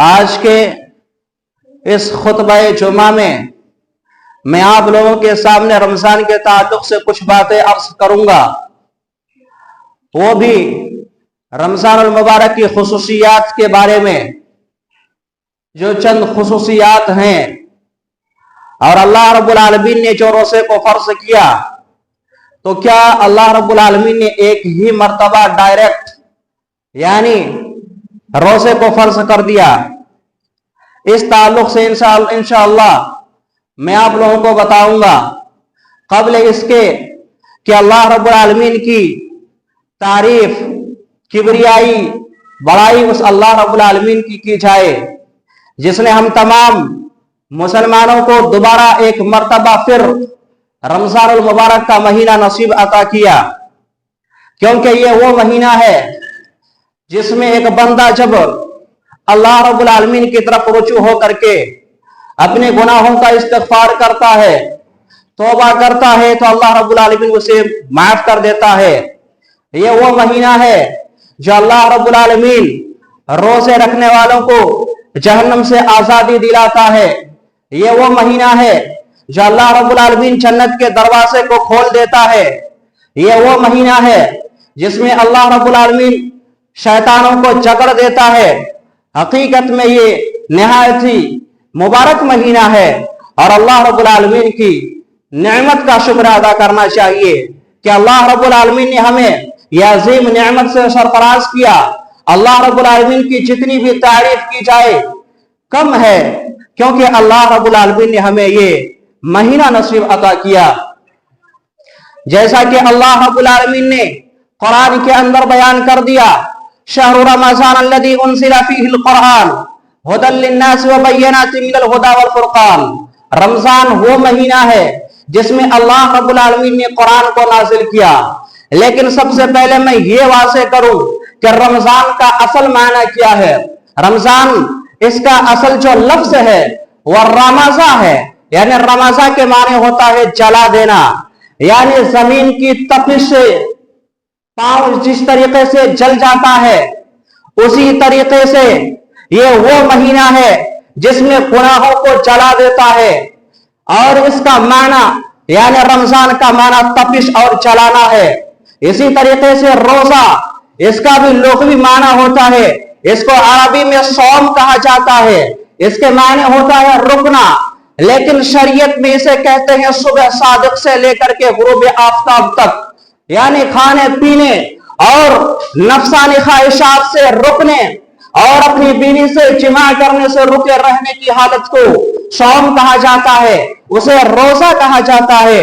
آج کے اس خطبہ جمعہ میں آپ لوگوں کے سامنے رمضان کے تعلق سے کچھ باتیں عرض کروں گا، وہ بھی رمضان المبارک کی خصوصیات کے بارے میں، جو چند خصوصیات ہیں، اور اللہ رب العالمین نے جو روزے کو فرض کیا تو کیا اللہ رب العالمین نے ایک ہی مرتبہ ڈائریکٹ یعنی روزے کو فرض کر دیا؟ اس تعلق سے انشاءاللہ میں آپ لوگوں کو بتاؤں گا۔ قبل اس کے کہ اللہ رب العالمین کی تعریف، کبریائی، بڑائی اس اللہ رب العالمین کی جائے جس نے ہم تمام مسلمانوں کو دوبارہ ایک مرتبہ پھر رمضان المبارک کا مہینہ نصیب عطا کیا، کیونکہ یہ وہ مہینہ ہے جس میں ایک بندہ جب اللہ رب العالمین کی طرف رجوع ہو کر کے اپنے گناہوں کا استغفار کرتا ہے، توبہ کرتا ہے، تو اللہ رب العالمین اسے معاف کر دیتا ہے۔ یہ وہ مہینہ ہے جو اللہ رب العالمین روزے رکھنے والوں کو جہنم سے آزادی دلاتا ہے۔ یہ وہ مہینہ ہے جو اللہ رب العالمین جنت کے دروازے کو کھول دیتا ہے۔ یہ وہ مہینہ ہے جس میں اللہ رب العالمین شیطانوں کو جکڑ دیتا ہے۔ حقیقت میں یہ نہایت ہی مبارک مہینہ ہے، اور اللہ رب العالمین کی نعمت کا شکر ادا کرنا چاہیے کہ اللہ رب العالمین نے ہمیں یہ عظیم نعمت سے سرفراز کیا۔ اللہ رب العالمین کی جتنی بھی تعریف کی جائے کم ہے، کیونکہ اللہ رب العالمین نے ہمیں یہ مہینہ نصیب عطا کیا۔ جیسا کہ اللہ رب العالمین نے قرآن کے اندر بیان کر دیا، شہر رمضان الذی انزل فیہ القرآن ھدی للناس وبینات من الھدی والفرقان۔ رمضان وہ مہینہ ہے جس میں اللہ رب العالمین نے قرآن کو نازل کیا۔ لیکن سب سے پہلے میں یہ واضح کروں کہ رمضان کا اصل معنی کیا ہے۔ رمضان، اس کا اصل جو لفظ ہے وہ رمضا ہے، یعنی رمضا کے معنی ہوتا ہے جلا دینا، یعنی زمین کی تپش سے پاؤں جس طریقے سے جل جاتا ہے، اسی طریقے سے یہ وہ مہینہ ہے جس میں گناہوں کو جلا دیتا ہے۔ اور اس کا معنی یعنی رمضان کا معنی تپش اور جلانا ہے۔ اسی طریقے سے روزہ، اس کا بھی لغوی معنی ہوتا ہے، اس کو عربی میں صوم کہا جاتا ہے، اس کے معنی ہوتا ہے رکنا، لیکن شریعت میں اسے کہتے ہیں صبح صادق سے لے کر کے غروب آفتاب تک، یعنی کھانے پینے اور نفسانی خواہشات سے رکنے اور اپنی بیوی سے جماع کرنے سے رکے رہنے کی حالت کو صوم کہا جاتا ہے، اسے روزہ کہا جاتا ہے۔